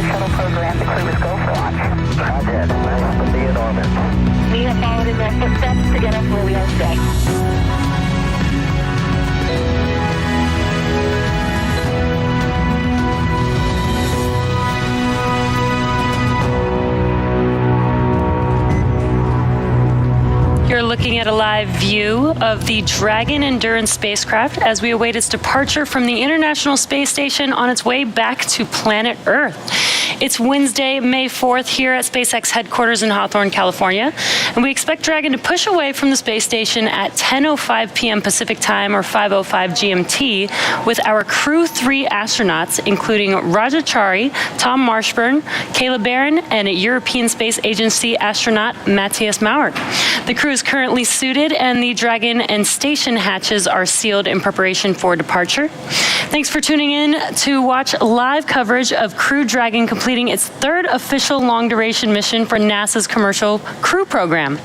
the shuttle program. The crew is go for launch. Roger. Nice to be in orbit. We have followed in their footsteps to get us where we are today. You're looking at a live view of the Dragon Endurance spacecraft as we await its departure from the International Space Station on its way back to planet Earth. It's Wednesday, May 4th here at SpaceX headquarters in Hawthorne, California, and we expect Dragon to push away from the space station at 10:05 p.m. Pacific Time or 5:05 GMT with our Crew-3 astronauts, including Chari, Tom Marshburn, Barron, and European Space Agency astronaut Maurer. The crew is currently suited and the Dragon and station hatches are sealed in preparation for departure. Thanks for tuning in to watch live coverage of Crew Dragon completing its third official long-duration mission for NASA's Commercial Crew program.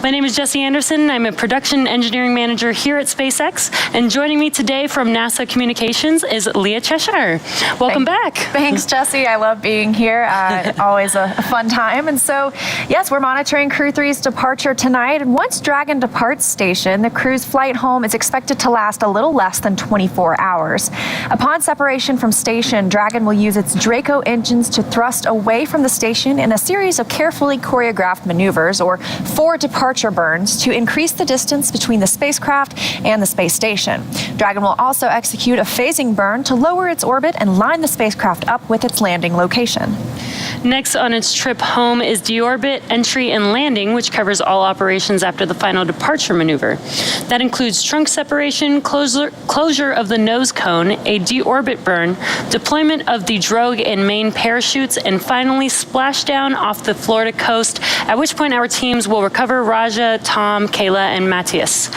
My name is Jessie Anderson. I'm a production engineering manager here at SpaceX, and joining me today from NASA Communications is Leah Cheshire. Welcome back. Thanks, Jessie. I love being here. Always a fun time. And so, yes, we're monitoring Crew-3's departure tonight. And once Dragon departs station, the crew's flight home is expected to last a little less than 24 hours. Upon separation from station, Dragon will use its Draco engines to thrust away from the station in a series of carefully choreographed maneuvers, or 4 departure burns, to increase the distance between the spacecraft and the space station. Dragon will also execute a phasing burn to lower its orbit and line the spacecraft up with its landing location. Next on its trip home is deorbit, entry, and landing, which covers all operations after the final departure maneuver. That includes trunk separation, closure of the nose cone, a deorbit burn, deployment of the drogue and main parachutes, and finally splashdown off the Florida coast, at which point our teams will recover Raja, Tom, Kayla, and Matthias.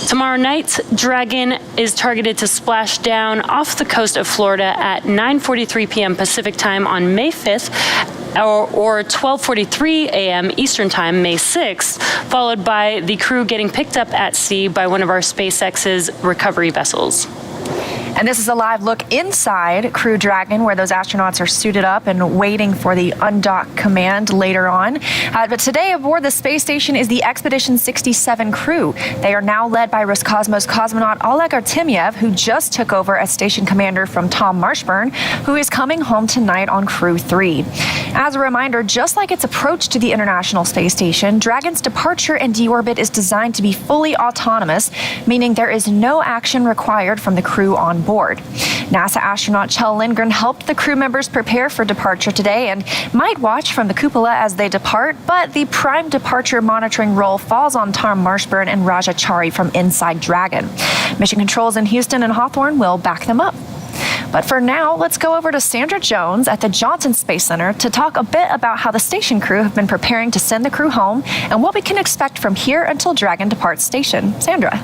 Tomorrow night, Dragon is targeted to splash down off the coast of Florida at 9:43 p.m. Pacific Time on May 5th, or 12:43 a.m. Eastern Time, May 6th, followed by the crew getting picked up at sea by one of our SpaceX's recovery vessels. And this is a live look inside Crew Dragon, where those astronauts are suited up and waiting for the undock command later on. But today aboard the space station is the Expedition 67 crew. They are now led by Roscosmos cosmonaut Oleg Artemyev, who just took over as station commander from Tom Marshburn, who is coming home tonight on Crew-3. As a reminder, just like its approach to the International Space Station, Dragon's departure and deorbit is designed to be fully autonomous, meaning there is no action required from the crew on board. NASA astronaut Kjell Lindgren helped the crew members prepare for departure today and might watch from the cupola as they depart, but the prime departure monitoring role falls on Tom Marshburn and Chari from inside Dragon. Mission controls in Houston and Hawthorne will back them up. But for now, let's go over to Sandra Jones at the Johnson Space Center to talk a bit about how the station crew have been preparing to send the crew home and what we can expect from here until Dragon departs station. Sandra.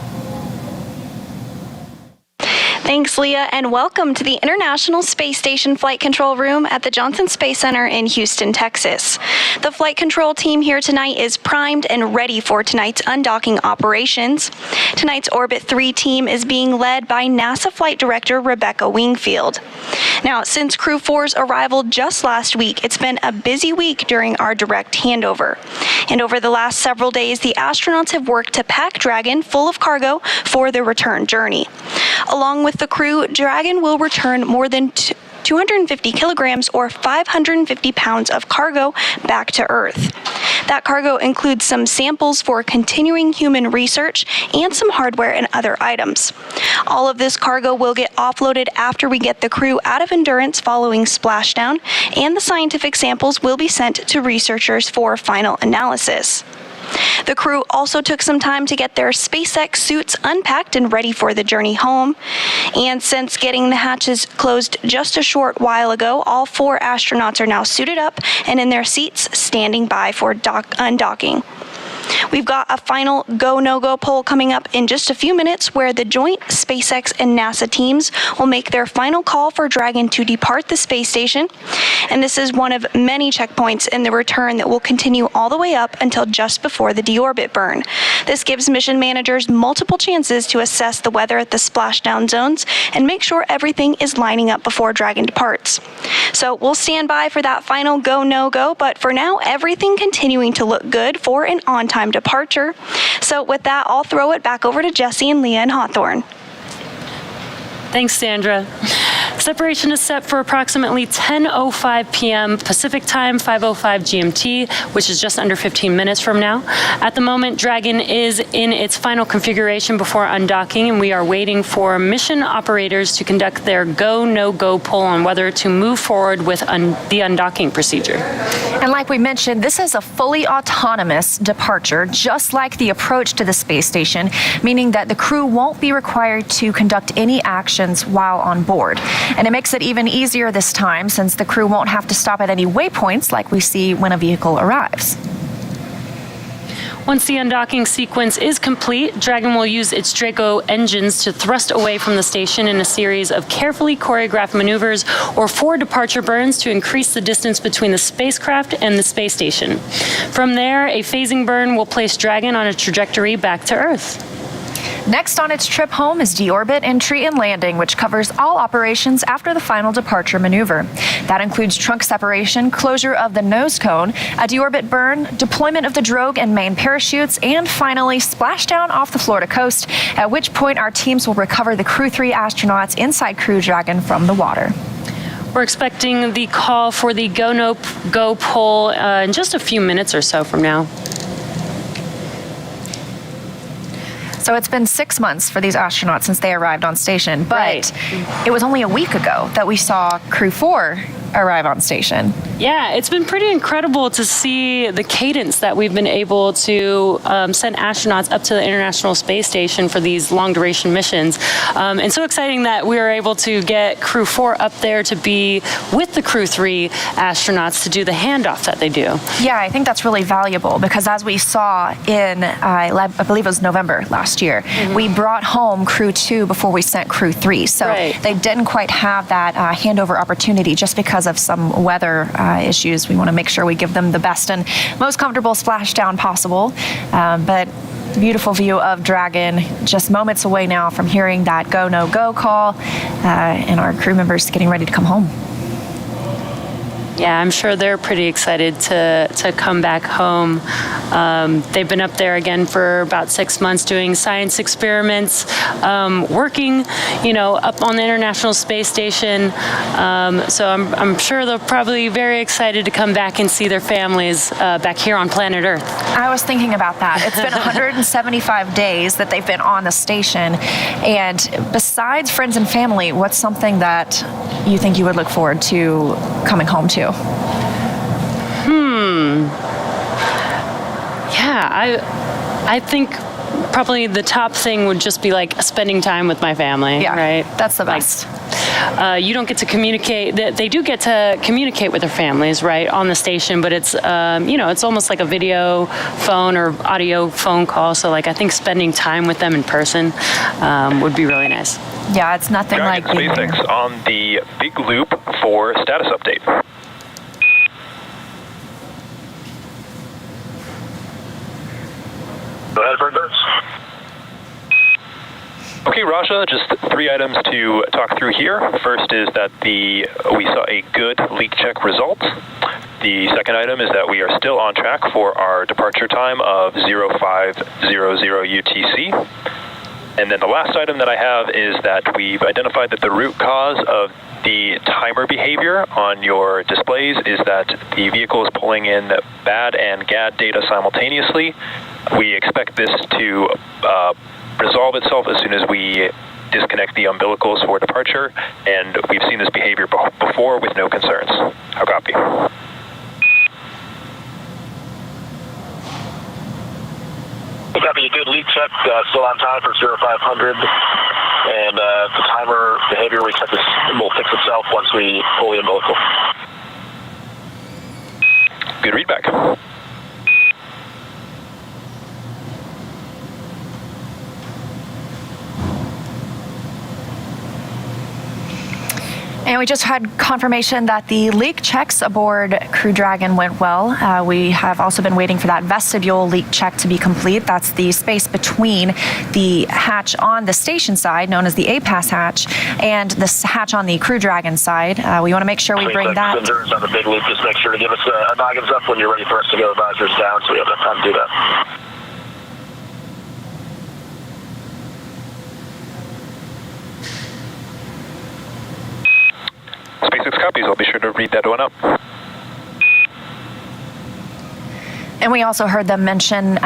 Thanks, Leah, and welcome to the International Space Station Flight Control Room at the Johnson Space Center in Houston, Texas. The flight control team here tonight is primed and ready for tonight's undocking operations. Tonight's Orbit 3 team is being led by NASA Flight Director Rebecca Wingfield. Now, since Crew 4's arrival just last week, it's been a busy week during our direct handover. And over the last several days, the astronauts have worked to pack Dragon full of cargo for their return journey. Along with the crew, Dragon will return more than 250 kilograms or 550 pounds of cargo back to Earth. That cargo includes some samples for continuing human research and some hardware and other items. All of this cargo will get offloaded after we get the crew out of Endurance following splashdown, and the scientific samples will be sent to researchers for final analysis. The crew also took some time to get their SpaceX suits unpacked and ready for the journey home. And since getting the hatches closed just a short while ago, all 4 astronauts are now suited up and in their seats, standing by for undocking. We've got a final go, no-go poll coming up in just a few minutes where the joint SpaceX and NASA teams will make their final call for Dragon to depart the space station. And this is one of many checkpoints in the return that will continue all the way up until just before the deorbit burn. This gives mission managers multiple chances to assess the weather at the splashdown zones and make sure everything is lining up before Dragon departs. So we'll stand by for that final go, no-go, but for now, everything continuing to look good for an on-time departure. So with that, I'll throw it back over to Jesse and Leah in Hawthorne. Thanks, Sandra. Separation is set for approximately 10:05 p.m. Pacific Time, 5:05 GMT, which is just under 15 minutes from now. At the moment, Dragon is in its final configuration before undocking, and we are waiting for mission operators to conduct their go, no-go poll on whether to move forward with the undocking procedure. And like we mentioned, this is a fully autonomous departure, just like the approach to the space station, meaning that the crew won't be required to conduct any actions while on board. And it makes it even easier this time since the crew won't have to stop at any waypoints like we see when a vehicle arrives. Once the undocking sequence is complete, Dragon will use its Draco engines to thrust away from the station in a series of carefully choreographed maneuvers or 4 departure burns to increase the distance between the spacecraft and the space station. From there, a phasing burn will place Dragon on a trajectory back to Earth. Next on its trip home is deorbit, entry, and landing, which covers all operations after the final departure maneuver. That includes trunk separation, closure of the nose cone, a deorbit burn, deployment of the drogue and main parachutes, and finally splashdown off the Florida coast, at which point our teams will recover the Crew-3 astronauts inside Crew Dragon from the water. We're expecting the call for the go, no, go poll in just a few minutes or so from now. So it's been 6 months for these astronauts since they arrived on station, but It was only a week ago that we saw Crew-4 arrive on station. Yeah, it's been pretty incredible to see the cadence that we've been able to send astronauts up to the International Space Station for these long-duration missions. And so exciting that we were able to get Crew-4 up there to be with the Crew-3 astronauts to do the handoff that they do. Yeah, I think that's really valuable because as we saw in, I believe it was November last year, we brought home Crew-2 before we sent Crew-3. So they didn't quite have that handover opportunity just because of some weather issues. We want to make sure we give them the best and most comfortable splashdown possible. But beautiful view of Dragon just moments away now from hearing that go, no, go call and our crew members getting ready to come home. Yeah, I'm sure they're pretty excited to come back home. They've been up there again for about 6 months doing science experiments, working, up on the International Space Station. So I'm sure they're probably very excited to come back and see their families back here on planet Earth. I was thinking about that. It's been 175 days that they've been on the station. And besides friends and family, what's something that you think you would look forward to coming home to? Yeah, I think probably the top thing would just be like spending time with my family. Yeah, right. That's the best. You don't get to communicate. They do get to communicate with their families, right, on the station. But it's, it's almost like a video phone or audio phone call. So, I think spending time with them in person would be really nice. Yeah, it's nothing like SpaceX on the big loop for status update. Go ahead, Burgers. Okay, Raja, just 3 items to talk through here. First is that we saw a good leak check result. The second item is that we are still on track for our departure time of 0500 UTC. And then the last item that I have is that we've identified that the root cause of the timer behavior on your displays is that the vehicle is pulling in BAD and GAD data simultaneously. We expect this to resolve itself as soon as we disconnect the umbilicals for departure, and we've seen this behavior before with no concerns. How copy? Copy, a good leak check, still on time for 0500, and the timer behavior we expect will fix itself once we pull the umbilical. Good readback. And we just had confirmation that the leak checks aboard Crew Dragon went well. We have also been waiting for that vestibule leak check to be complete. That's the space between the hatch on the station side, known as the APAS hatch, and the hatch on the Crew Dragon side. We want to make sure we bring that. SpaceX on the big loop, just make sure to give us a noggins up when you're ready for us to go, visors down, so we have enough time to do that. SpaceX copies. I'll be sure to read that one up. And we also heard them mention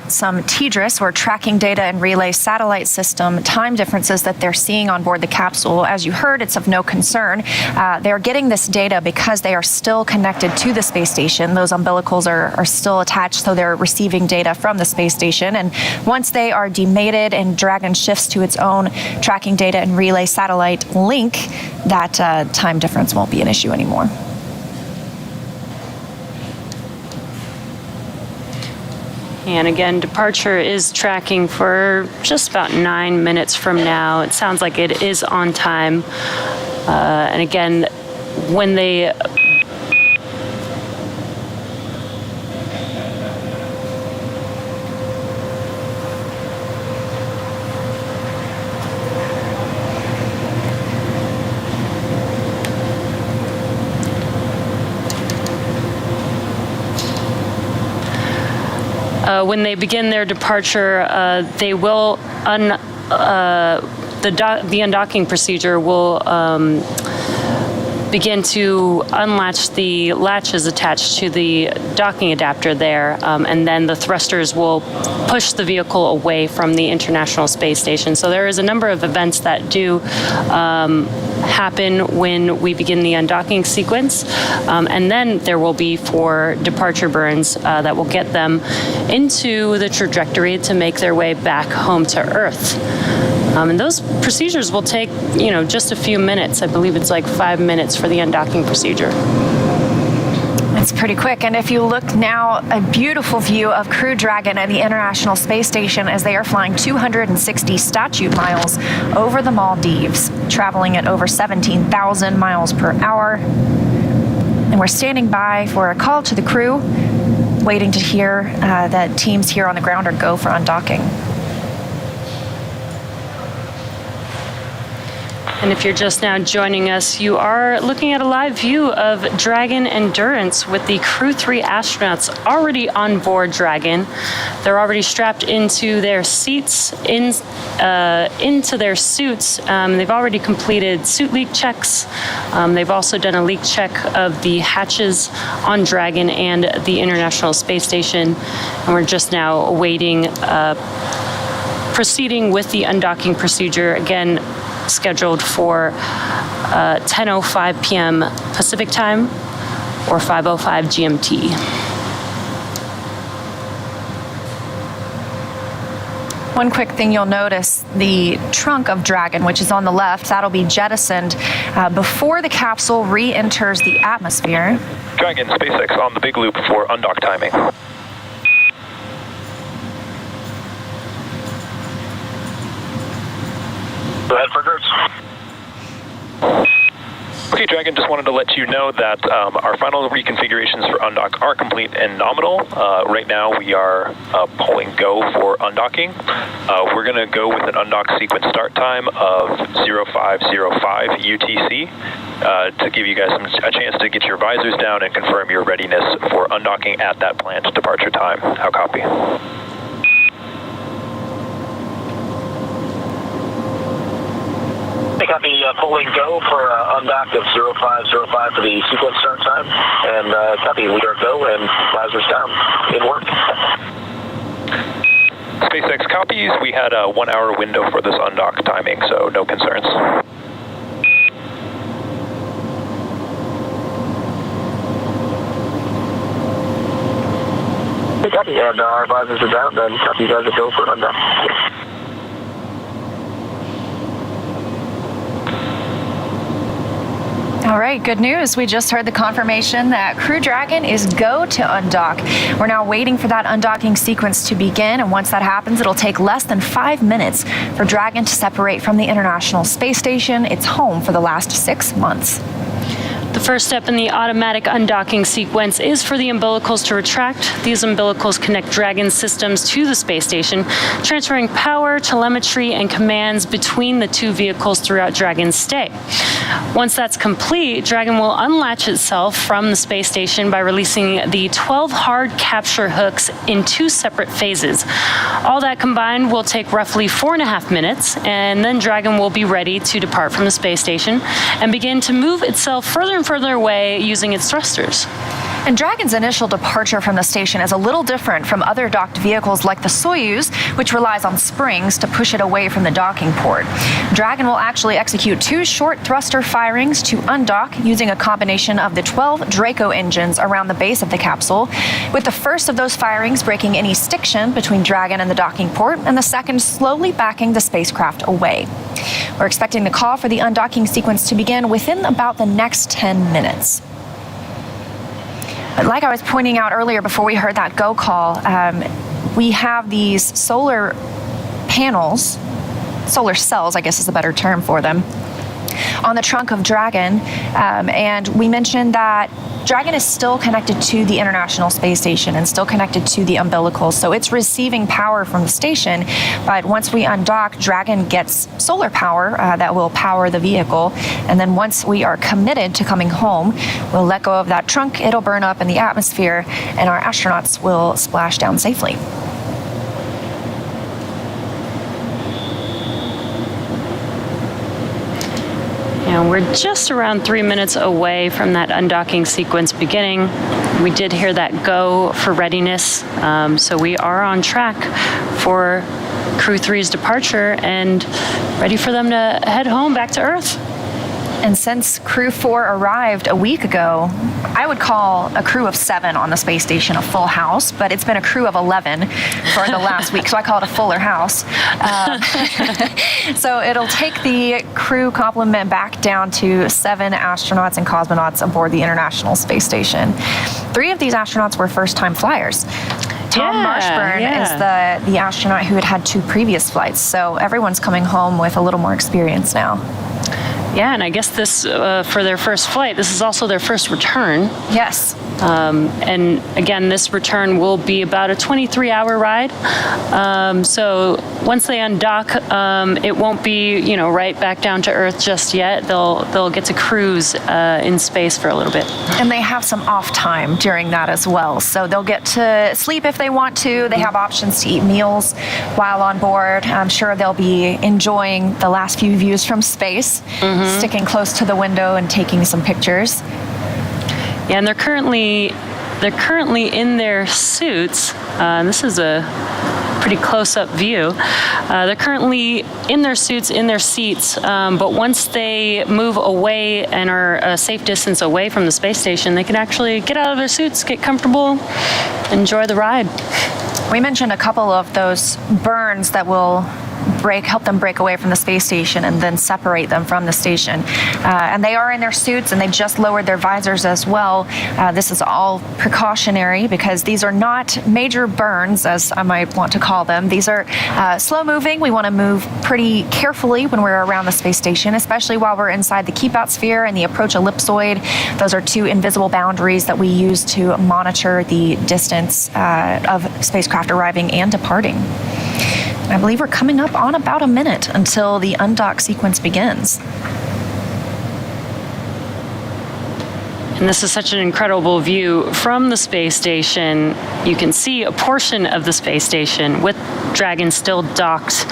some TDRS, or tracking data and relay satellite system, time differences that they're seeing on board the capsule. As you heard, it's of no concern. They're getting this data because they are still connected to the space station. Those umbilicals are still attached, so they're receiving data from the space station. And once they are demated and Dragon shifts to its own tracking data and relay satellite link, that time difference won't be an issue anymore. And again, departure is tracking for just about 9 minutes from now. It sounds like it is on time. And again, when they begin their departure, they will the undocking procedure will begin to unlatch the latches attached to the docking adapter there, and then the thrusters will push the vehicle away from the International Space Station. So there is a number of events that do happen when we begin the undocking sequence, and then there will be 4 departure burns that will get them into the trajectory to make their way back home to Earth. And those procedures will take, just a few minutes. I believe it's like 5 minutes for the undocking procedure. It's pretty quick. And if you look now, a beautiful view of Crew Dragon and the International Space Station as they are flying 260 statute miles over the Maldives, traveling at over 17,000 miles per hour. And we're standing by for a call to the crew, waiting to hear that teams here on the ground are go for undocking. And if you're just now joining us, you are looking at a live view of Dragon Endurance with the Crew-3 astronauts already on board Dragon. They're already strapped into their seats, into their suits. They've already completed suit leak checks. They've also done a leak check of the hatches on Dragon and the International Space Station. And we're just now awaiting proceeding with the undocking procedure. Again, scheduled for 10:05 p.m. Pacific time or 5:05 GMT. One quick thing you'll notice, the trunk of Dragon, which is on the left, that'll be jettisoned before the capsule re-enters the atmosphere. Dragon, SpaceX on the big loop for undock timing. Go ahead, Frederick. Okay, Dragon, just wanted to let you know that our final reconfigurations for undock are complete and nominal. Right now we are pulling go for undocking. We're going to go with an undock sequence start time of 0505 UTC to give you guys a chance to get your visors down and confirm your readiness for undocking at that planned departure time. How copy? Copy, pulling go for undock of 0505 for the sequence start time. And copy, we are go and visors down. In work. SpaceX copies. We had a 1 hour window for this undock timing, so no concerns. Copy, and our visors are down, then copy, you guys are go for undock. All right, good news. We just heard the confirmation that Crew Dragon is go to undock. We're now waiting for that undocking sequence to begin, and once that happens, it'll take less than 5 minutes for Dragon to separate from the International Space Station, its home for the last 6 months. The first step in the automatic undocking sequence is for the umbilicals to retract. These umbilicals connect Dragon systems to the space station, transferring power, telemetry, and commands between the two vehicles throughout Dragon's stay. Once that's complete, Dragon will unlatch itself from the space station by releasing the 12 hard capture hooks in 2 separate phases. All that combined will take roughly 4.5 minutes, and then Dragon will be ready to depart from the space station and begin to move itself further and further away using its thrusters. And Dragon's initial departure from the station is a little different from other docked vehicles like the Soyuz, which relies on springs to push it away from the docking port. Dragon will actually execute 2 short thruster firings to undock using a combination of the 12 Draco engines around the base of the capsule, with the first of those firings breaking any stiction between Dragon and the docking port, and the second slowly backing the spacecraft away. We're expecting the call for the undocking sequence to begin within about the next 10 minutes. Like I was pointing out earlier before we heard that go call, we have these solar panels, solar cells, I guess is a better term for them, on the trunk of Dragon, and we mentioned that Dragon is still connected to the International Space Station and still connected to the umbilicals, so it's receiving power from the station, but once we undock, Dragon gets solar power that will power the vehicle, and then once we are committed to coming home, we'll let go of that trunk, it'll burn up in the atmosphere, and our astronauts will splash down safely. And we're just around 3 minutes away from that undocking sequence beginning. We did hear that go for readiness, so we are on track for Crew-3's departure and ready for them to head home back to Earth. And since Crew-4 arrived a week ago, I would call a crew of 7 on the space station a full house, but it's been a crew of 11 for the last week, so I call it a fuller house. So it'll take the crew complement back down to 7 astronauts and cosmonauts aboard the International Space Station. 3 of these astronauts were first-time flyers. Tom Marshburn is the astronaut who had 2 previous flights, so everyone's coming home with a little more experience now. Yeah, and I guess this, for their first flight, this is also their first return. Yes. And again, this return will be about a 23-hour ride. So once they undock, it won't be, right back down to Earth just yet. They'll get to cruise in space for a little bit. And they have some off time during that as well. So they'll get to sleep if they want to. They have options to eat meals while on board. I'm sure they'll be enjoying the last few views from space, sticking close to the window and taking some pictures. Yeah, and they're currently in their suits. This is a pretty close-up view. They're currently in their suits, in their seats, but once they move away and are a safe distance away from the space station, they can actually get out of their suits, get comfortable, enjoy the ride. We mentioned a couple of those burns that will help them break away from the space station and then separate them from the station. And they are in their suits, and they just lowered their visors as well. This is all precautionary because these are not major burns, as I might want to call them. These are slow moving. We want to move pretty carefully when we're around the space station, especially while we're inside the keep out sphere and the approach ellipsoid. Those are 2 invisible boundaries that we use to monitor the distance of spacecraft arriving and departing. I believe we're coming up on about a minute until the undock sequence begins. And this is such an incredible view from the space station. You can see a portion of the space station with Dragon still docked,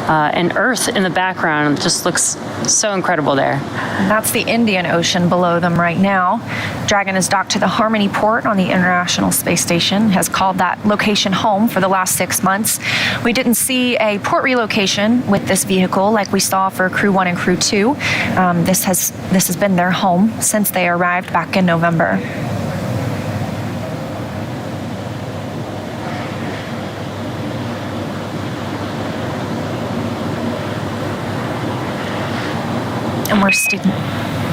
and Earth in the background. It just looks so incredible there. And that's the Indian Ocean below them right now. Dragon is docked to the Harmony port on the International Space Station, has called that location home for the last 6 months. We didn't see a port relocation with this vehicle like we saw for Crew-1 and Crew-2. This has been their home since they arrived back in November. And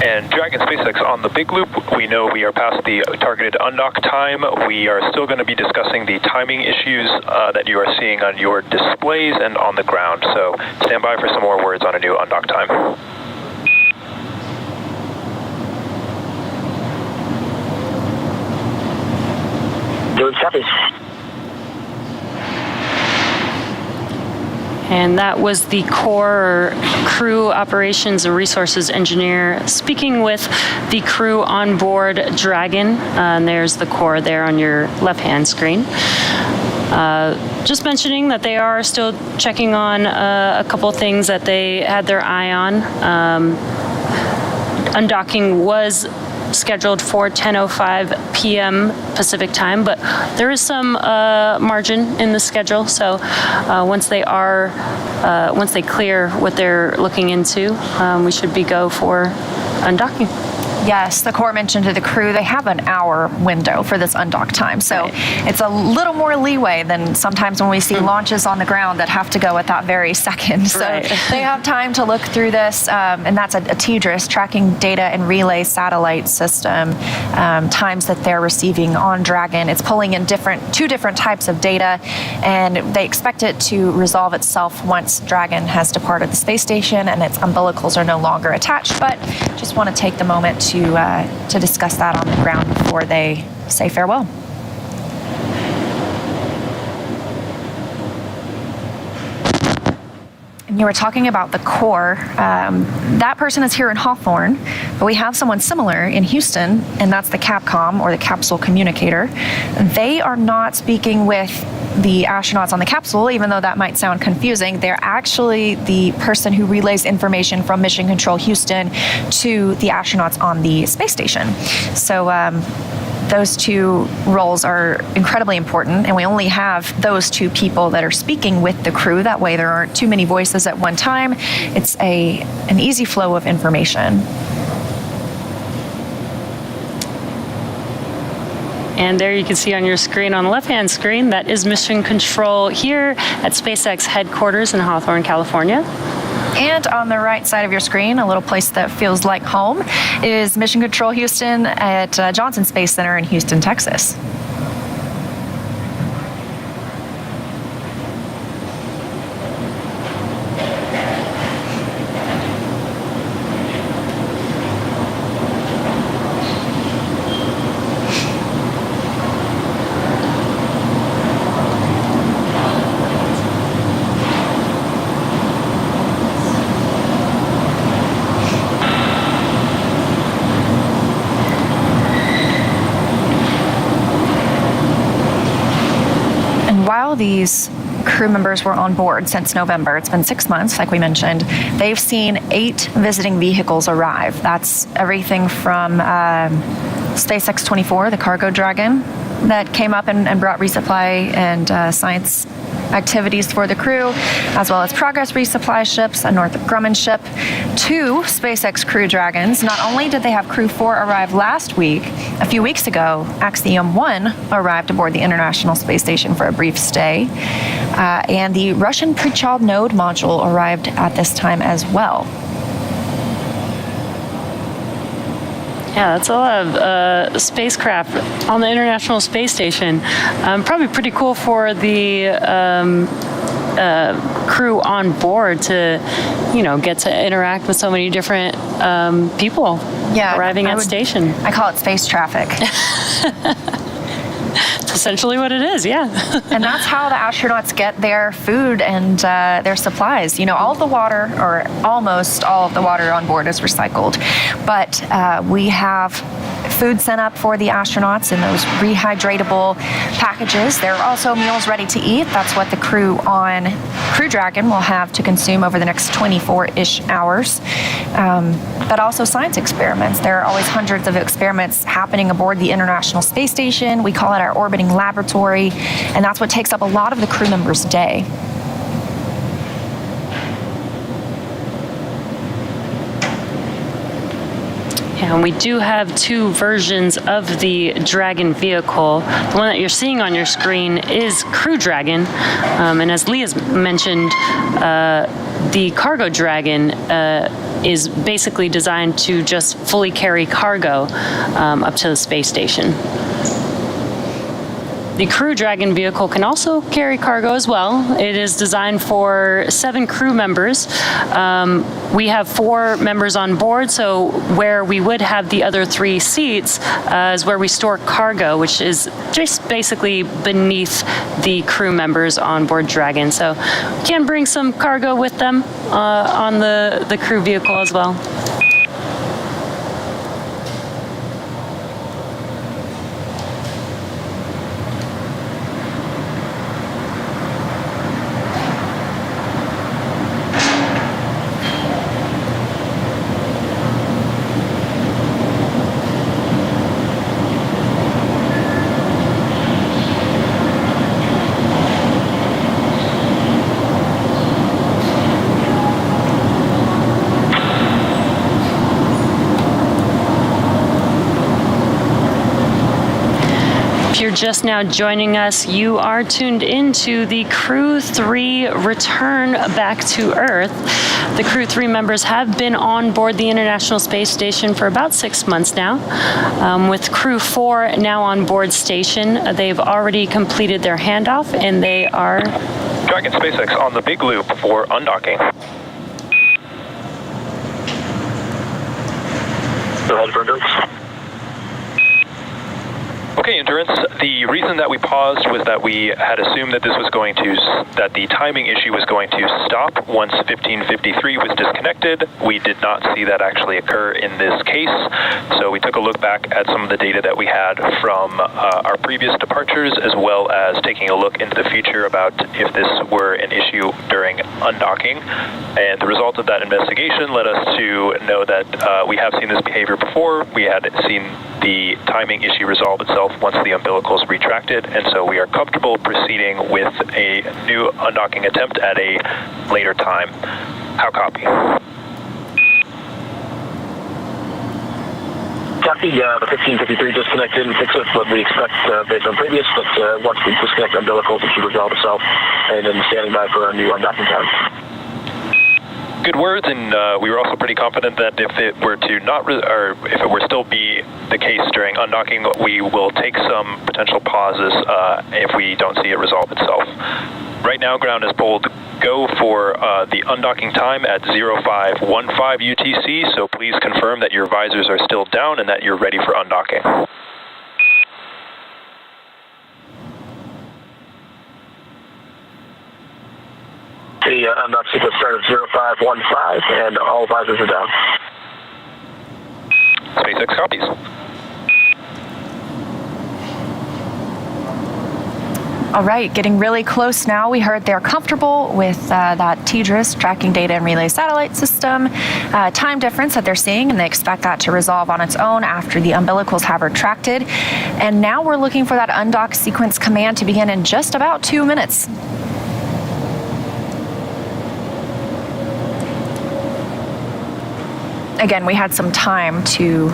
And Dragon SpaceX on the big loop, we know we are past the targeted undock time. We are still going to be discussing the timing issues that you are seeing on your displays and on the ground. So stand by for some more words on a new undock time. Doing copy. And that was the core crew operations and resources engineer speaking with the crew on board Dragon. And there's the core there on your left-hand screen. Just mentioning that they are still checking on a couple things that they had their eye on. Undocking was scheduled for 10:05 p.m. Pacific time, but there is some margin in the schedule. So once they clear what they're looking into, we should be go for undocking. Yes, the Corps mentioned to the crew they have an hour window for this undock time. So it's a little more leeway than sometimes when we see launches on the ground that have to go at that very second. So they have time to look through this, and that's a TDRS, Tracking Data and Relay Satellite System, times that they're receiving on Dragon. It's pulling in two different types of data, and they expect it to resolve itself once Dragon has departed the space station and its umbilicals are no longer attached. But just want to take the moment to discuss that on the ground before they say farewell. And you were talking about the core. That person is here in Hawthorne, but we have someone similar in Houston, and that's the Capcom, or the capsule communicator. They are not speaking with the astronauts on the capsule, even though that might sound confusing. They're actually the person who relays information from Mission Control Houston to the astronauts on the space station. So those two roles are incredibly important, and we only have those two people that are speaking with the crew. That way there aren't too many voices at one time. It's an easy flow of information. And there you can see on your screen, on the left-hand screen, that is Mission Control here at SpaceX headquarters in Hawthorne, California. And on the right side of your screen, a little place that feels like home, is Mission Control Houston at Johnson Space Center in Houston, Texas. While these crew members were on board since November, it's been 6 months, like we mentioned, they've seen 8 visiting vehicles arrive. That's everything from SpaceX 24, the cargo Dragon, that came up and brought resupply and science activities for the crew, as well as Progress resupply ships, a Northrop Grumman ship, 2 SpaceX Crew Dragons. Not only did they have Crew 4 arrive last week, a few weeks ago, Axiom 1 arrived aboard the International Space Station for a brief stay, and the Russian pre-child node module arrived at this time as well. Yeah, that's a lot of spacecraft on the International Space Station. Probably pretty cool for the crew on board to, get to interact with so many different people arriving at station. I call it space traffic. It's essentially what it is, yeah. And that's how the astronauts get their food and their supplies. All of the water, or almost all of the water on board, is recycled. But we have food sent up for the astronauts in those rehydratable packages. There are also meals ready to eat. That's what the crew on Crew Dragon will have to consume over the next 24-ish hours. But also science experiments. There are always hundreds of experiments happening aboard the International Space Station. We call it our orbiting laboratory, and that's what takes up a lot of the crew members' day. And we do have 2 versions of the Dragon vehicle. The one that you're seeing on your screen is Crew Dragon. And as Leah's mentioned, the Cargo Dragon is basically designed to just fully carry cargo up to the space station. The Crew Dragon vehicle can also carry cargo as well. It is designed for 7 crew members. We have 4 members on board, so where we would have the other 3 seats is where we store cargo, which is just basically beneath the crew members on board Dragon. So we can bring some cargo with them on the crew vehicle as well. You're just now joining us, you are tuned into the Crew-3 return back to Earth. The Crew-3 members have been on board the International Space Station for about 6 months now. With Crew-4 now on board station, they've already completed their handoff and they are... Dragon SpaceX on the big loop for undocking. Go ahead, Endurance. Okay, Endurance, the reason that we paused was that we had assumed that that the timing issue was going to stop once 1553 was disconnected. We did not see that actually occur in this case, so we took a look back at some of the data that we had from our previous departures, as well as taking a look into the future about if this were an issue during undocking. And the result of that investigation led us to know that we have seen this behavior before. We had seen the timing issue resolve itself once the umbilicals retracted, and so we are comfortable proceeding with a new undocking attempt at a later time. How copy? Copy, the 1553 disconnected and fix it, what we expect based on previous, but once we disconnect umbilicals, it should resolve itself, and then standing by for a new undocking time. Good words, and we were also pretty confident that if it were to not, or if it were still be the case during undocking, we will take some potential pauses if we don't see it resolve itself. Right now, ground is pulled go for the undocking time at 0515 UTC, so please confirm that your visors are still down and that you're ready for undocking. The undock sequence started at 0515 and all visors are down. SpaceX copies. All right, getting really close now. We heard they're comfortable with that TDRS, tracking data and relay satellite system, time difference that they're seeing, and they expect that to resolve on its own after the umbilicals have retracted. And now we're looking for that undock sequence command to begin in just about 2 minutes. Again, we had some time to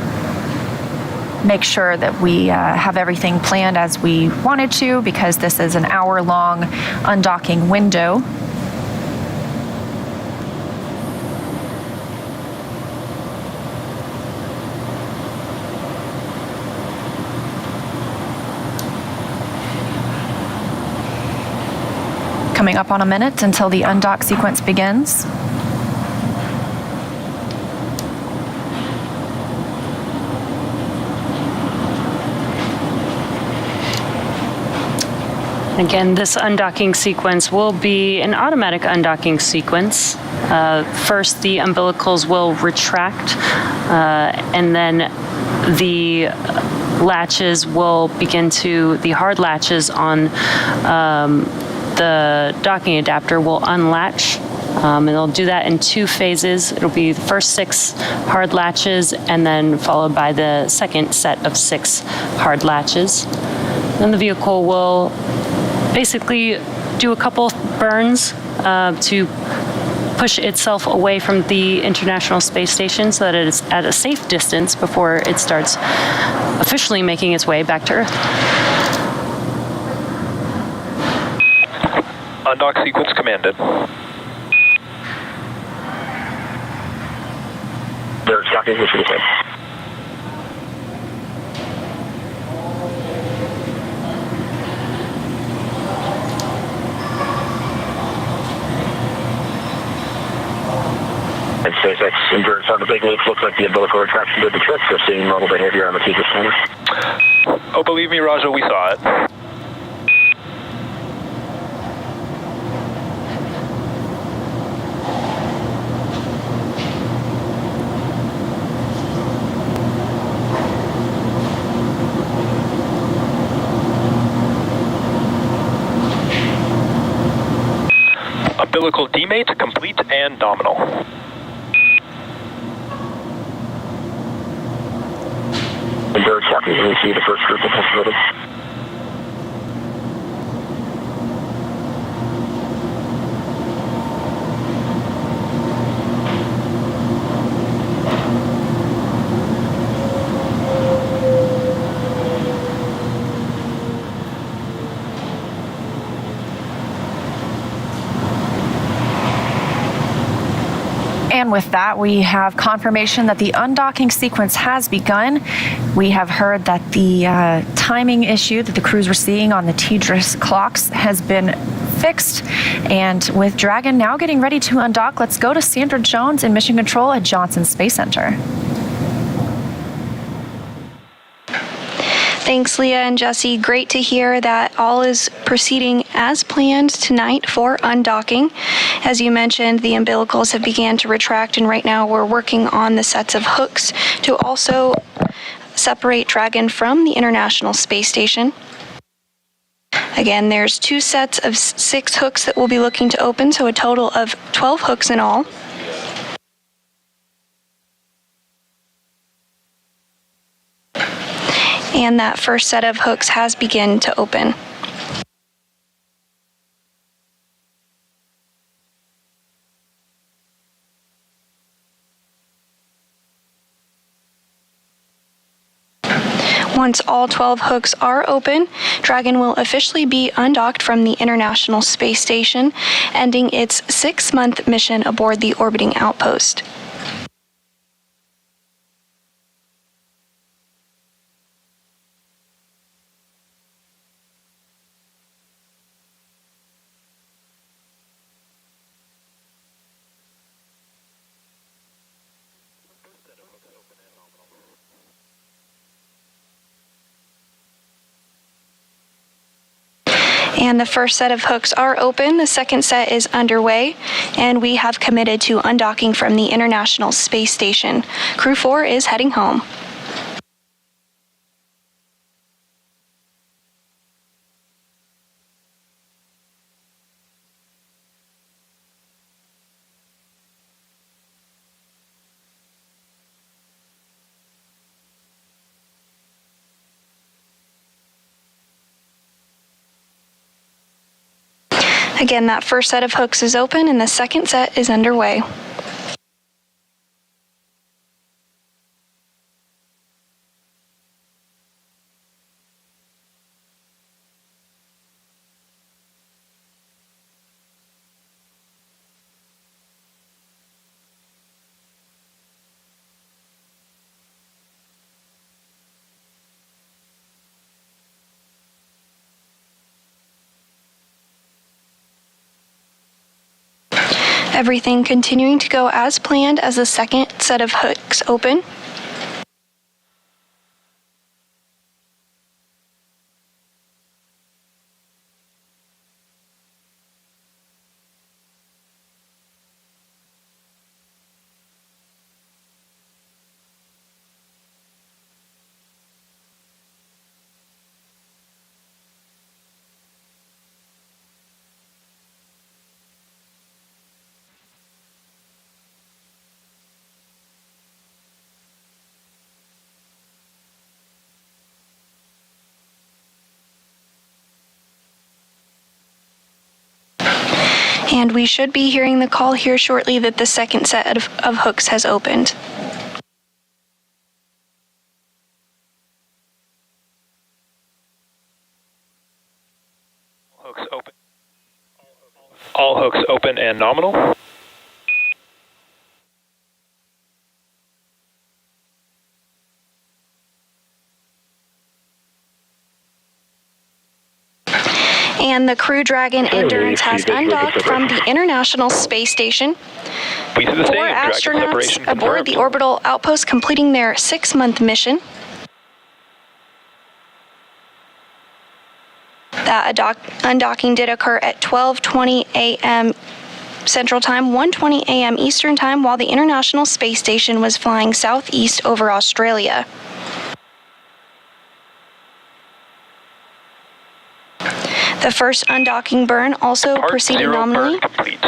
make sure that we have everything planned as we wanted to, because this is an hour-long undocking window. Coming up on a minute until the undock sequence begins. Again, this undocking sequence will be an automatic undocking sequence. First, the umbilicals will retract, and then the latches will begin to, the hard latches on the docking adapter will unlatch. And they'll do that in 2 phases. It'll be the first 6 hard latches, and then followed by the second set of 6 hard latches. Then the vehicle will basically do a couple burns to push itself away from the International Space Station so that it is at a safe distance before it starts officially making its way back to Earth. Undock sequence commanded. undocking, which is the same. And SpaceX Endurance on the big loop looks like the umbilical retraction did the trick. We're seeing normal behavior on the Tejas center. Oh, believe me, Raja, we saw it. Umbilical demate, complete and nominal. Endurance copy. We see the first group of possibilities. And with that, we have confirmation that the undocking sequence has begun. We have heard that the timing issue that the crews were seeing on the TDRS clocks has been fixed. And with Dragon now getting ready to undock, let's go to Sandra Jones in Mission Control at Johnson Space Center. Thanks, Leah and Jesse. Great to hear that all is proceeding as planned tonight for undocking. As you mentioned, the umbilicals have began to retract, and right now we're working on the sets of hooks to also separate Dragon from the International Space Station. Again, there's 2 sets of 6 hooks that we'll be looking to open, so a total of 12 hooks in all. And that first set of hooks has begun to open. Once all 12 hooks are open, Dragon will officially be undocked from the International Space Station, ending its 6-month mission aboard the orbiting outpost. And the first set of hooks are open, the second set is underway, and we have committed to undocking from the International Space Station. Crew-4 is heading home. Again, that first set of hooks is open and the second set is underway. Everything continuing to go as planned as the second set of hooks open. And we should be hearing the call here shortly that the second set of hooks has opened. Hooks open. All hooks open and nominal. And the Crew Dragon Endurance has undocked from the International Space Station. We see the same. 4 Dragon astronauts separation aboard confirmed. the orbital outpost completing their 6-month mission. That undocking did occur at 12:20 a.m. Central Time, 1:20 a.m. Eastern Time, while the International Space Station was flying southeast over Australia. The first undocking burn also Part proceeded 0 nominally. burn complete.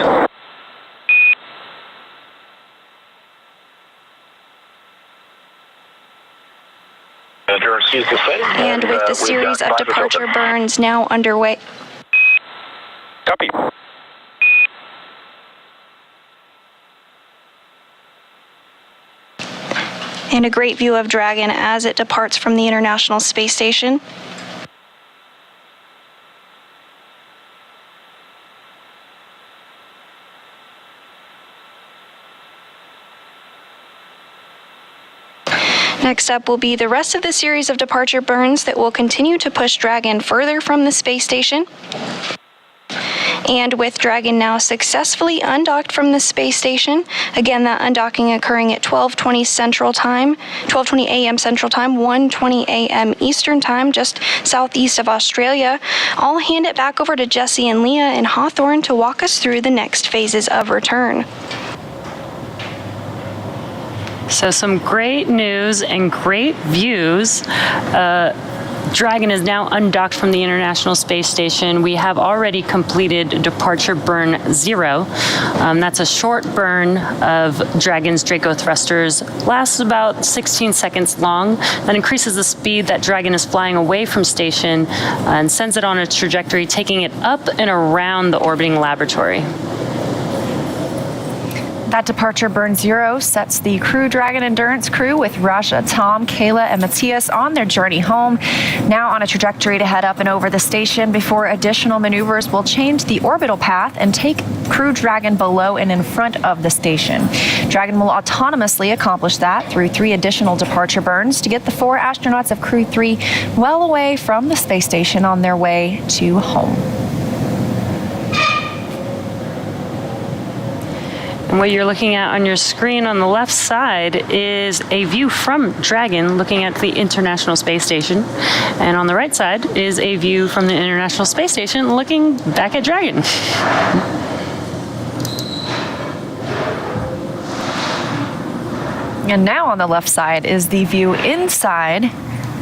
Endurance sees the same. And with the we've series got of visors departure open. burns now underway. Copy. And a great view of Dragon as it departs from the International Space Station. Next up will be the rest of the series of departure burns that will continue to push Dragon further from the space station. And with Dragon now successfully undocked from the space station, again that undocking occurring at 12:20 Central Time, 12:20 a.m. Central Time, 1:20 a.m. Eastern Time, just southeast of Australia, I'll hand it back over to Jesse and Leah in Hawthorne to walk us through the next phases of return. So some great news and great views. Dragon is now undocked from the International Space Station. We have already completed departure burn 0. That's a short burn of Dragon's Draco thrusters. Lasts about 16 seconds long. That increases the speed that Dragon is flying away from station and sends it on a trajectory, taking it up and around the orbiting laboratory. That departure burn 0 sets the Crew Dragon Endurance crew with Rasha, Tom, Kayla, and Matthias on their journey home, now on a trajectory to head up and over the station before additional maneuvers will change the orbital path and take Crew Dragon below and in front of the station. Dragon will autonomously accomplish that through 3 additional departure burns to get the 4 astronauts of Crew-3 well away from the space station on their way to home. And what you're looking at on your screen on the left side is a view from Dragon looking at the International Space Station. And on the right side is a view from the International Space Station looking back at Dragon. And now on the left side is the view inside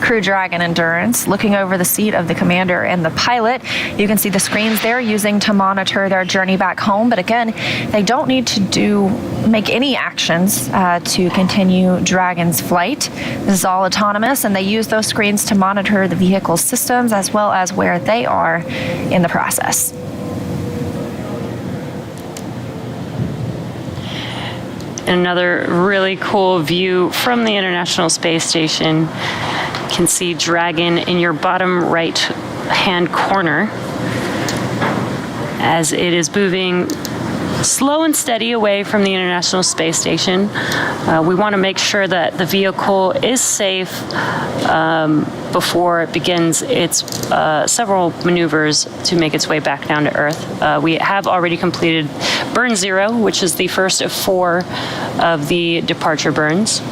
Crew Dragon Endurance, looking over the seat of the commander and the pilot. You can see the screens they're using to monitor their journey back home, but again, they don't need to make any actions to continue Dragon's flight. This is all autonomous, and they use those screens to monitor the vehicle's systems as well as where they are in the process. Another really cool view from the International Space Station. You can see Dragon in your bottom right hand corner as it is moving slow and steady away from the International Space Station. We want to make sure that the vehicle is safe before it begins its several maneuvers to make its way back down to Earth. We have already completed burn 0, which is the first of 4 of the departure burns.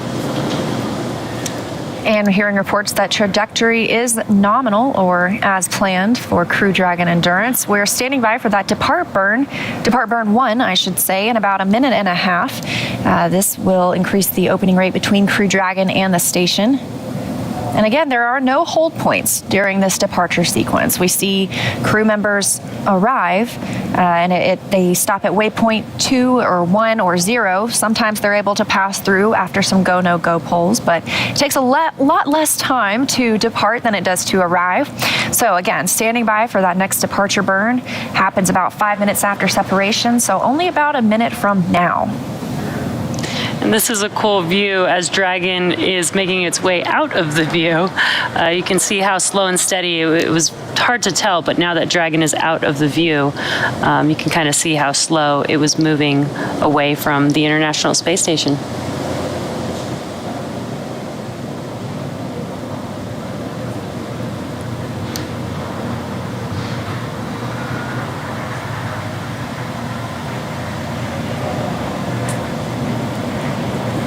And we're hearing reports that trajectory is nominal or as planned for Crew Dragon Endurance. We're standing by for that depart burn 1, I should say, in about a minute and a half. This will increase the opening rate between Crew Dragon and the station. And again, there are no hold points during this departure sequence. We see crew members arrive and they stop at waypoint 2 or 1 or 0. Sometimes they're able to pass through after some go, no go polls, but it takes a lot less time to depart than it does to arrive. So again, standing by for that next departure burn happens about 5 minutes after separation, so only about a minute from now. And this is a cool view as Dragon is making its way out of the view. You can see how slow and steady it was hard to tell, but now that Dragon is out of the view, you can kind of see how slow it was moving away from the International Space Station.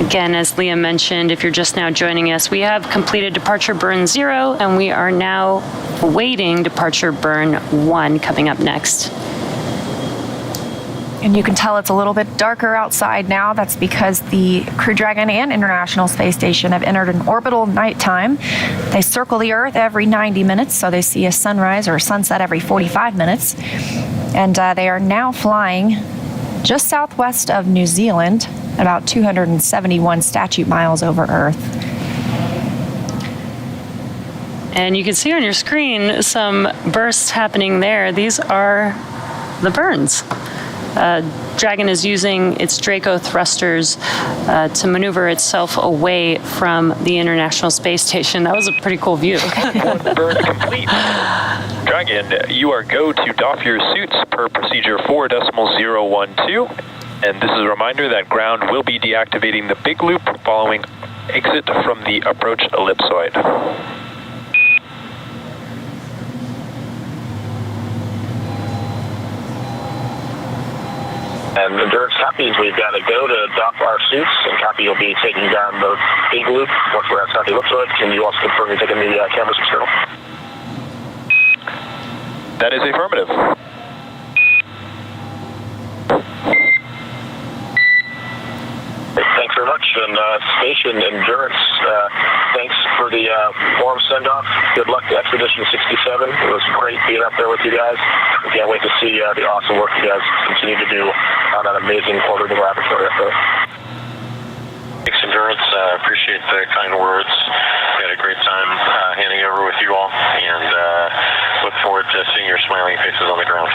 Again, as Leah mentioned, if you're just now joining us, we have completed departure burn 0, and we are now awaiting departure burn 1 coming up next. And you can tell it's a little bit darker outside now. That's because the Crew Dragon and International Space Station have entered an orbital nighttime. They circle the Earth every 90 minutes, so they see a sunrise or a sunset every 45 minutes. And they are now flying just southwest of New Zealand, about 271 statute miles over Earth. And you can see on your screen some bursts happening there. These are the burns. Dragon is using its Draco thrusters to maneuver itself away from the International Space Station. That was a pretty cool view. One burn complete. Dragon, you are go to doff your suits per procedure 4.012. And this is a reminder that ground will be deactivating the big loop following exit from the approach ellipsoid. And Endurance copies, we've got to go to dock our suits, and copy will be taking down the big loop once we're outside the ellipsoid. Can you also confirm you're taking the cameras external? That is affirmative. Thanks very much. And Station Endurance, thanks for the warm send-off. Good luck to Expedition 67. It was great being up there with you guys. We can't wait to see the awesome work you guys continue to do on that amazing orbiting laboratory up there. Thanks, Endurance. Appreciate the kind words. We had a great time handing over with you all, and look forward to seeing your smiling faces on the ground.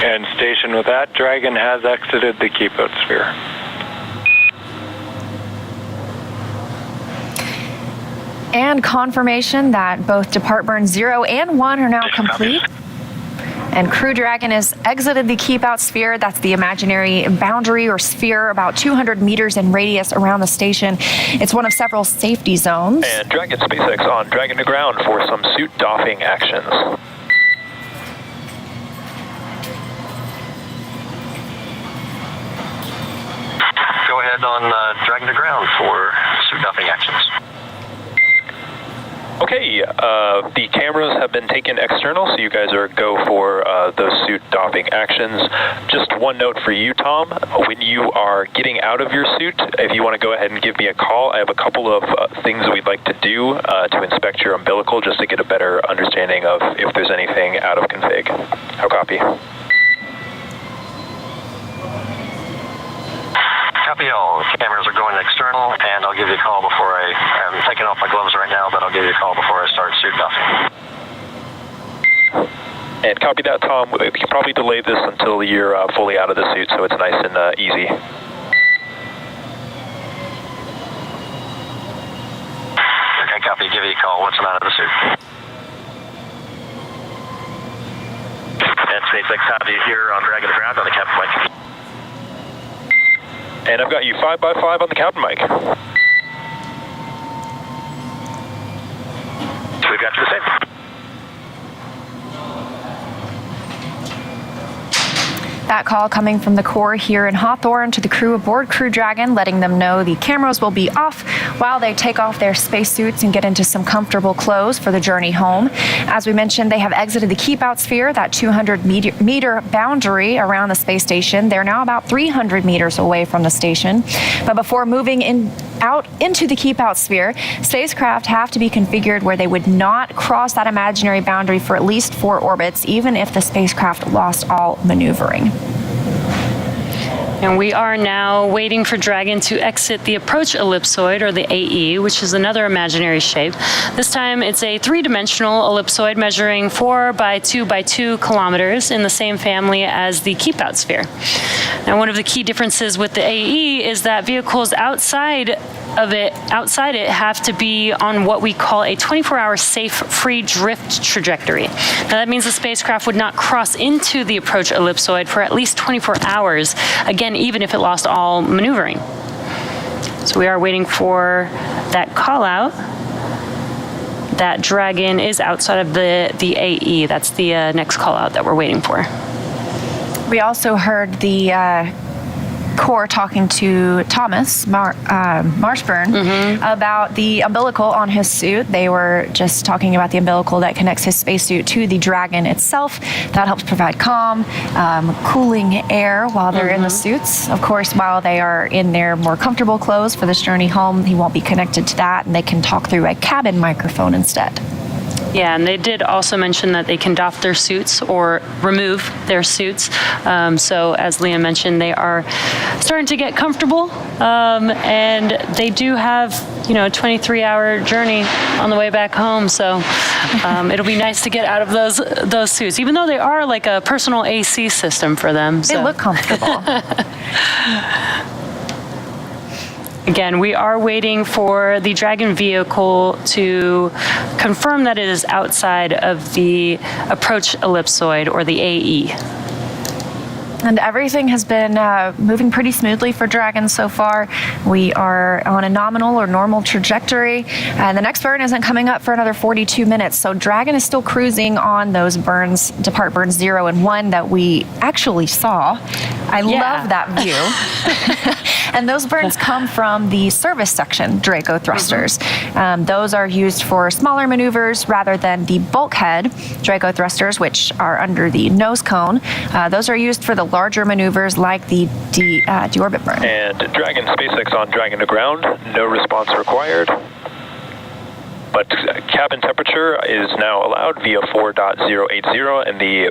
And Station, with that, Dragon has exited the keep-out sphere. And confirmation that both depart burn 0 and 1 are now complete. And Crew Dragon has exited the keep-out sphere. That's the imaginary boundary or sphere about 200 meters in radius around the station. It's one of several safety zones. And Dragon SpaceX on Dragon to ground for some suit doffing actions. Go ahead on Dragon to ground for suit doffing actions. Okay, the cameras have been taken external, so you guys are go for those suit doffing actions. Just one note for you, Tom. When you are getting out of your suit, if you want to go ahead and give me a call, I have a couple of things we'd like to do to inspect your umbilical, just to get a better understanding of if there's anything out of config. How copy? Copy all. Cameras are going external, and I'll give you a call before I'm taking off my gloves right now, but I'll give you a call before I start suit doffing. And copy that, Tom. We can probably delay this until you're fully out of the suit, so it's nice and easy. Okay, copy. Give you a call once I'm out of the suit. And SpaceX copy here on Dragon to ground on the captain mic. And I've got you 5x5 on the captain mic. We've got you the same. That call coming from the Corps here in Hawthorne to the crew aboard Crew Dragon, letting them know the cameras will be off while they take off their spacesuits and get into some comfortable clothes for the journey home. As we mentioned, they have exited the keep-out sphere, that 200-meter boundary around the space station. They're now about 300 meters away from the station. But before moving out into the keep-out sphere, spacecraft have to be configured where they would not cross that imaginary boundary for at least 4 orbits, even if the spacecraft lost all maneuvering. And we are now waiting for Dragon to exit the approach ellipsoid, or the AE, which is another imaginary shape. This time it's a 3-dimensional ellipsoid measuring 4 by 2 by 2 kilometers in the same family as the keep-out sphere. Now, one of the key differences with the AE is that vehicles outside it have to be on what we call a 24-hour safe free drift trajectory. Now, that means the spacecraft would not cross into the approach ellipsoid for at least 24 hours, again, even if it lost all maneuvering. So we are waiting for that call out. that Dragon is outside of the AE. That's the next call out that we're waiting for. We also heard the Corps talking to Thomas Marshburn about the umbilical on his suit. They were just talking about the umbilical that connects his spacesuit to the Dragon itself. That helps provide calm, cooling air while they're in the suits. Of course, while they are in their more comfortable clothes for this journey home, he won't be connected to that, and they can talk through a cabin microphone instead. Yeah, and they did also mention that they can doff their suits or remove their suits. So as Leah mentioned, they are starting to get comfortable, and they do have, a 23-hour journey on the way back home. So it'll be nice to get out of those suits, even though they are like a personal AC system for them. They look comfortable. Again, we are waiting for the Dragon vehicle to confirm that it is outside of the approach ellipsoid, or the AE. And everything has been moving pretty smoothly for Dragon so far. We are on a nominal or normal trajectory, and the next burn isn't coming up for another 42 minutes. So Dragon is still cruising on those burns, depart burns 0 and 1 that we actually saw. I love that view. And those burns come from the service section Draco thrusters. Those are used for smaller maneuvers rather than the bulkhead Draco thrusters, which are under the nose cone. Those are used for the larger maneuvers like the deorbit burn. And Dragon SpaceX on Dragon to ground, no response required. But cabin temperature is now allowed via 4.080, and the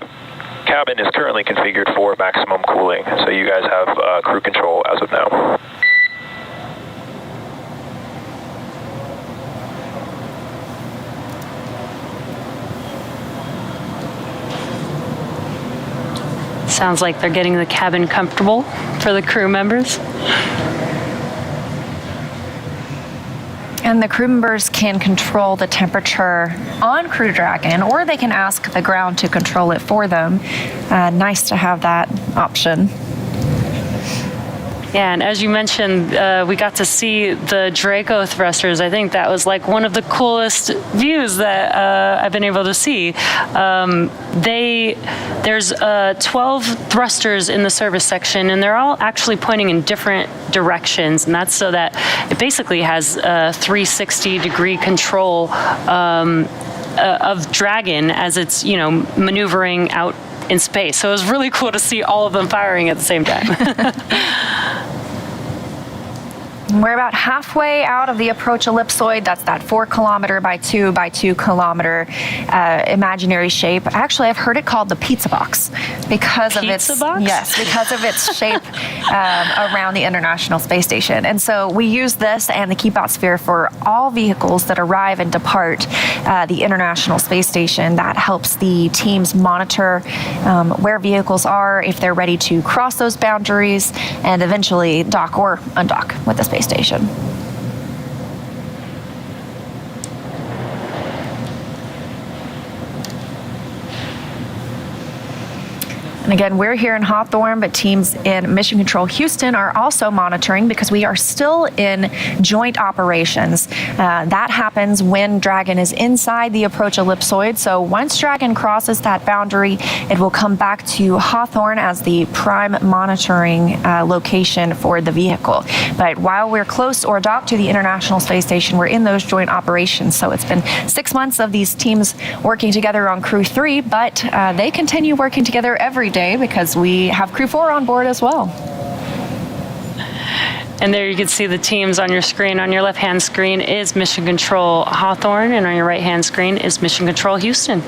cabin is currently configured for maximum cooling. So you guys have crew control as of now. Sounds like they're getting the cabin comfortable for the crew members. And the crew members can control the temperature on Crew Dragon, or they can ask the ground to control it for them. Nice to have that option. Yeah, and as you mentioned, we got to see the Draco thrusters. I think that was like one of the coolest views that I've been able to see. There's 12 thrusters in the service section, and they're all actually pointing in different directions, and that's so that it basically has 360-degree control of Dragon as it's, maneuvering out in space. So it was really cool to see all of them firing at the same time. We're about halfway out of the approach ellipsoid. That's that 4 kilometer by 2 by 2 kilometer imaginary shape. Actually, I've heard it called the pizza box because of its shape around the International Space Station. And so we use this and the keep out sphere for all vehicles that arrive and depart the International Space Station. That helps the teams monitor where vehicles are, if they're ready to cross those boundaries, and eventually dock or undock with the space station. And again, we're here in Hawthorne, but teams in Mission Control Houston are also monitoring because we are still in joint operations. That happens when Dragon is inside the approach ellipsoid. So once Dragon crosses that boundary, it will come back to Hawthorne as the prime monitoring location for the vehicle. But while we're close or docked to the International Space Station, we're in those joint operations. So it's been 6 months of these teams working together on Crew-3, but they continue working together every day because we have Crew-4 on board as well. And there you can see the teams on your screen. On your left-hand screen is Mission Control Hawthorne, and on your right-hand screen is Mission Control Houston.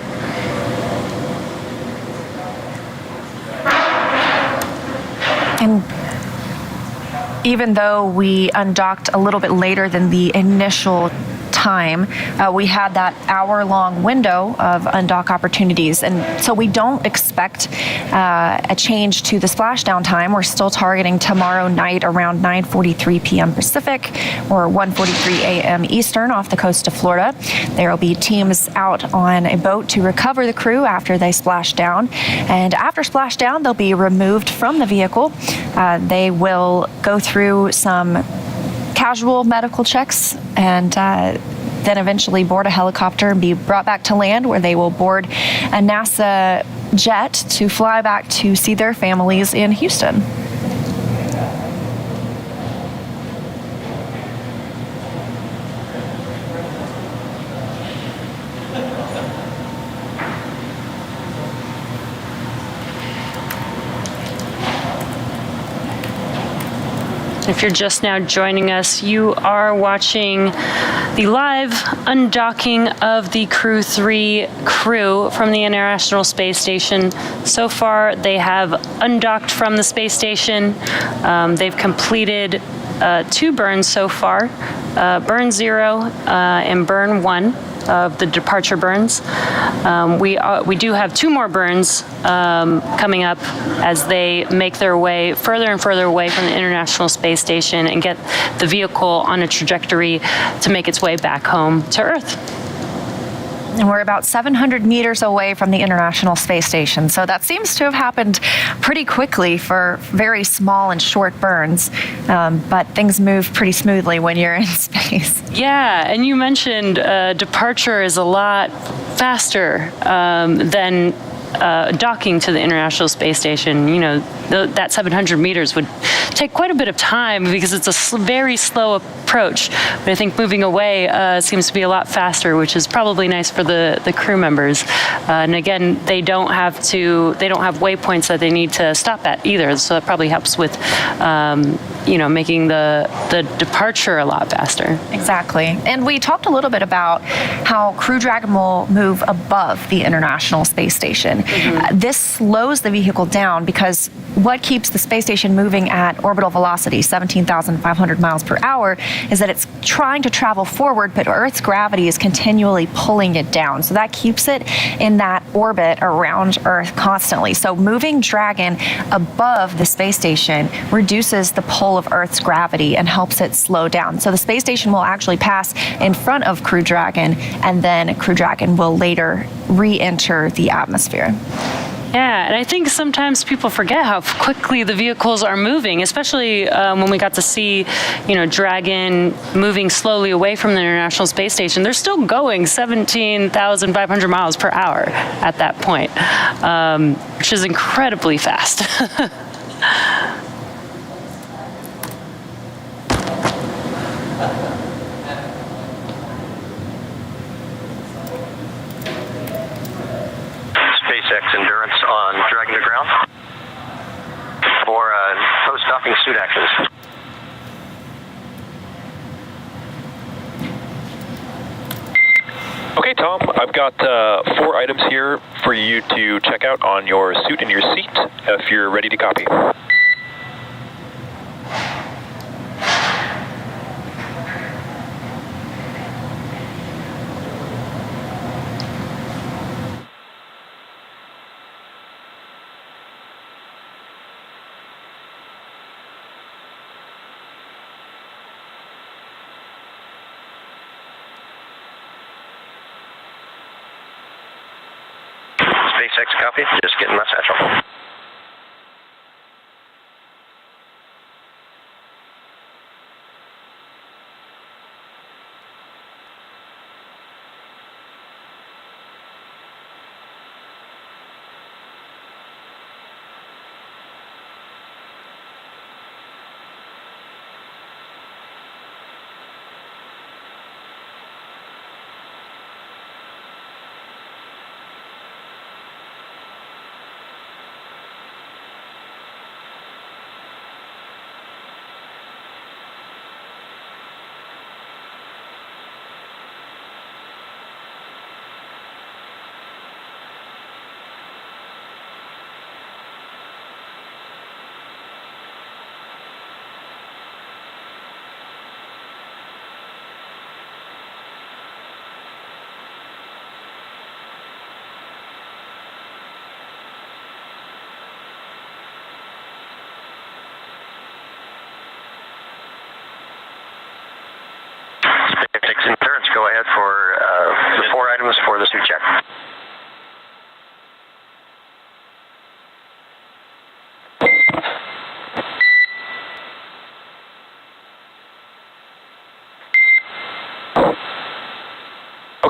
And even though we undocked a little bit later than the initial time, we had that hour-long window of undock opportunities, and so we don't expect a change to the splashdown time. We're still targeting tomorrow night around 9:43 p.m. Pacific or 1:43 a.m. Eastern off the coast of Florida. There will be teams out on a boat to recover the crew after they splash down, and after splashdown, they'll be removed from the vehicle. They will go through some casual medical checks and then eventually board a helicopter and be brought back to land, where they will board a NASA jet to fly back to see their families in Houston. If you're just now joining us, you are watching the live undocking of the Crew-3 crew from the International Space Station. So far, they have undocked from the space station. They've completed 2 burns so far, burn 0 and burn 1 of the departure burns. We do have 2 more burns coming up as they make their way further and further away from the International Space Station and get the vehicle on a trajectory to make its way back home to Earth. And we're about 700 meters away from the International Space Station. So that seems to have happened pretty quickly for very small and short burns. But things move pretty smoothly when you're in space. Yeah, and you mentioned departure is a lot faster than docking to the International Space Station. You know, that 700 meters would take quite a bit of time because it's a very slow approach. But I think moving away seems to be a lot faster, which is probably nice for the crew members. And again, they don't have waypoints that they need to stop at either. So that probably helps with, making the departure a lot faster. Exactly. And we talked a little bit about how Crew Dragon will move above the International Space Station. Mm-hmm. This slows the vehicle down because what keeps the space station moving at orbital velocity, 17,500 miles per hour, is that it's trying to travel forward, but Earth's gravity is continually pulling it down. So that keeps it in that orbit around Earth constantly. So moving Dragon above the space station reduces the pull of Earth's gravity and helps it slow down. So the space station will actually pass in front of Crew Dragon, and then Crew Dragon will later re-enter the atmosphere. Yeah, and I think sometimes people forget how quickly the vehicles are moving, especially when we got to see, Dragon moving slowly away from the International Space Station. They're still going 17,500 miles per hour at that point, which is incredibly fast. SpaceX Endurance on Dragon to ground for post-docking suit actions. Okay, Tom, I've got 4 items here for you to check out on your suit and your seat if you're ready to copy. SpaceX copy, just getting my satchel.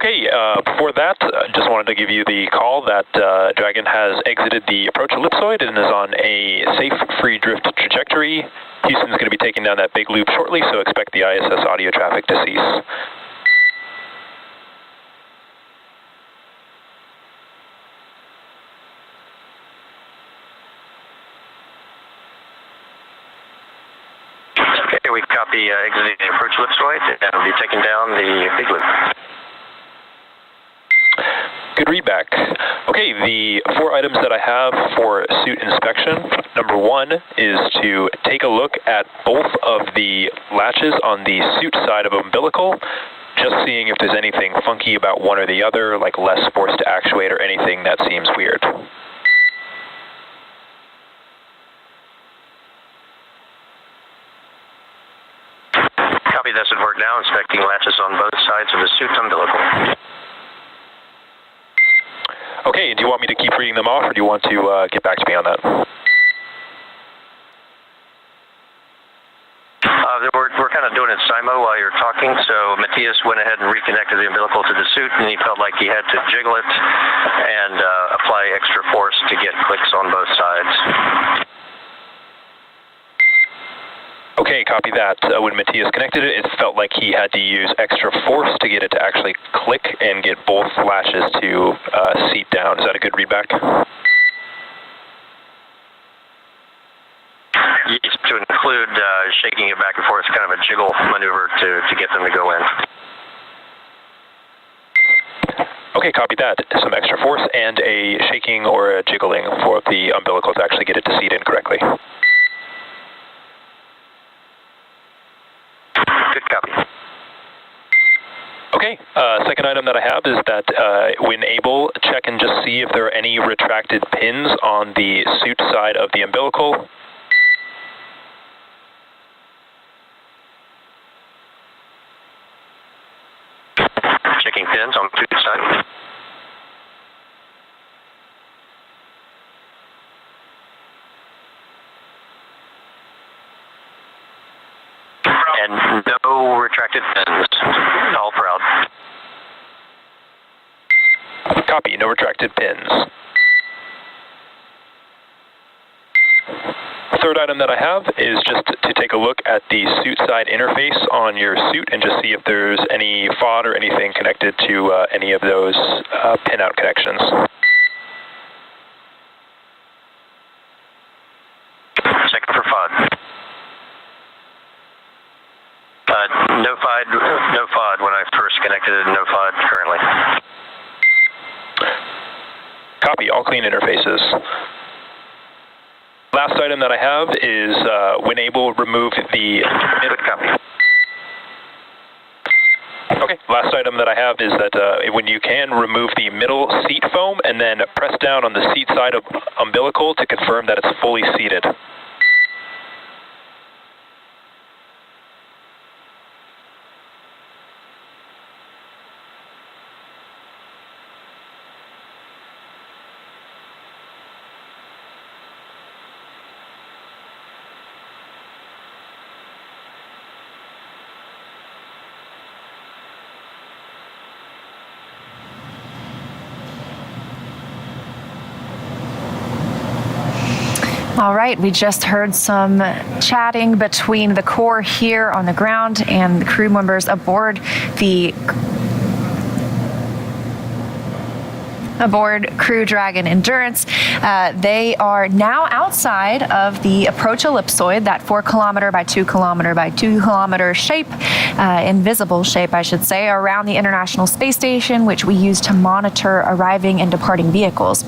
Okay, before that, just wanted to give you the call that Dragon has exited the approach ellipsoid and is on a safe free drift trajectory. Houston's going to be taking down that big loop shortly, so expect the ISS audio traffic to cease. Okay, we copy exiting the approach ellipsoid and we'll be taking down the big loop. Good readback. Okay, the 4 items that I have for suit inspection. Number 1 is to take a look at both of the latches on the suit side of umbilical, just seeing if there's anything funky about one or the other, like less force to actuate or anything that seems weird. Copy, that's at work now, inspecting latches on both sides of the suit umbilical. Okay, do you want me to keep reading them off, or do you want to get back to me on that? We're kind of doing it SIMO while you're talking, so Matthias went ahead and reconnected the umbilical to the suit, and he felt like he had to jiggle it and apply extra force to get clicks on both sides. Okay, copy that. When Matthias connected it, it felt like he had to use extra force to get it to actually click and get both latches to seat down. Is that a good readback? Yes, to include shaking it back and forth, kind of a jiggle maneuver to get them to go in. Okay, copy that. Some extra force and a shaking or a jiggling for the umbilical to actually get it to seat in correctly. Good copy. Okay, second item that I have is that when able, check and just see if there are any retracted pins on the suit side of the umbilical. Checking pins on the suit side. And no retracted pins. All proud. Copy, no retracted pins. Third item that I have is just to take a look at the suit side interface on your suit and just see if there's any FOD or anything connected to any of those pinout connections. Checking for FOD. No FOD when I first connected it, no FOD currently. Copy, all clean interfaces. Last item that I have is, when able, remove the... Good copy. Okay, last item that I have is that when you can, remove the middle seat foam and then press down on the seat side of umbilical to confirm that it's fully seated. All right, we just heard some chatting between the core here on the ground and the crew members aboard Crew Dragon Endurance. They are now outside of the approach ellipsoid, that 4 kilometer by 2 kilometer by 2 kilometer shape, invisible shape, I should say, around the International Space Station, which we use to monitor arriving and departing vehicles.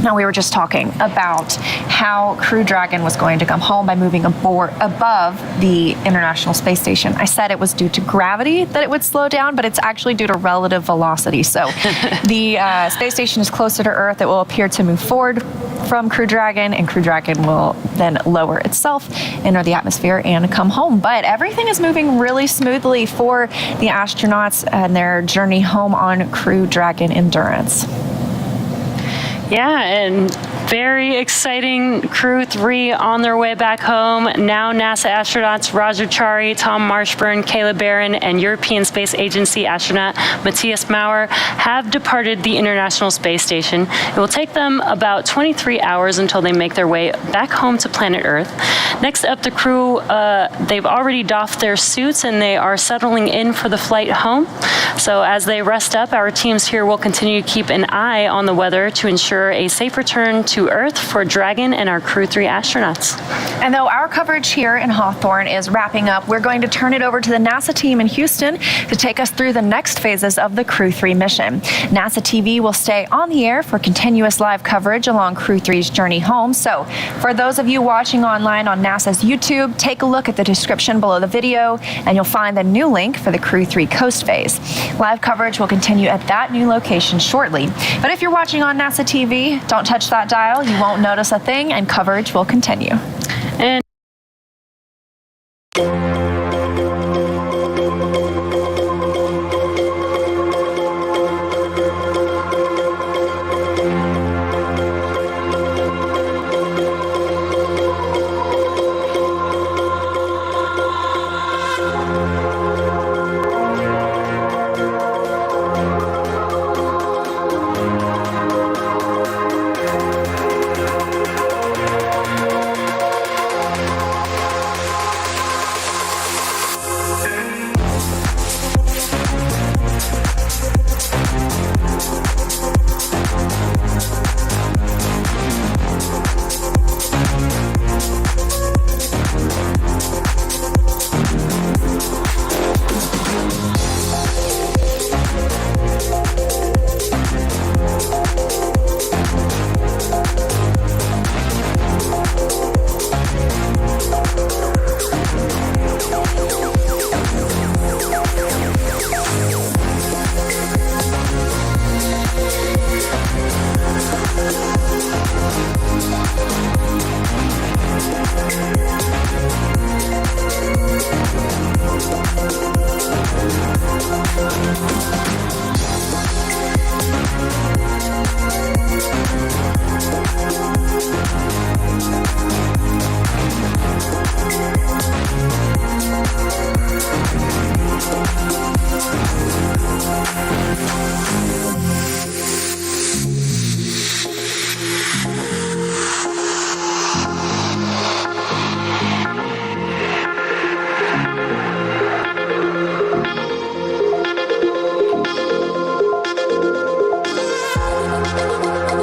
Now, we were just talking about how Crew Dragon was going to come home by moving above the International Space Station. I said it was due to gravity that it would slow down, but it's actually due to relative velocity. So the space station is closer to Earth. It will appear to move forward from Crew Dragon, and Crew Dragon will then lower itself, enter the atmosphere, and come home. But everything is moving really smoothly for the astronauts and their journey home on Crew Dragon Endurance. Yeah, and Very exciting Crew-3 on their way back home. Now NASA astronauts Roger Chari, Tom Marshburn, Caleb Barron, and European Space Agency astronaut Matthias Maurer have departed the International Space Station. It will take them about 23 hours until they make their way back home to planet Earth. Next up, the crew, they've already doffed their suits and they are settling in for the flight home. So as they rest up, our teams here will continue to keep an eye on the weather to ensure a safe return to Earth for Dragon and our Crew-3 astronauts. And though our coverage here in Hawthorne is wrapping up, we're going to turn it over to the NASA team in Houston to take us through the next phases of the Crew-3 mission. NASA TV will stay on the air for continuous live coverage along Crew-3's journey home. So for those of you watching online on NASA's YouTube, take a look at the description below the video and you'll find the new link for the Crew-3 coast phase. Live coverage will continue at that new location shortly. But if you're watching on NASA TV, don't touch that dial. You won't notice a thing and coverage will continue. And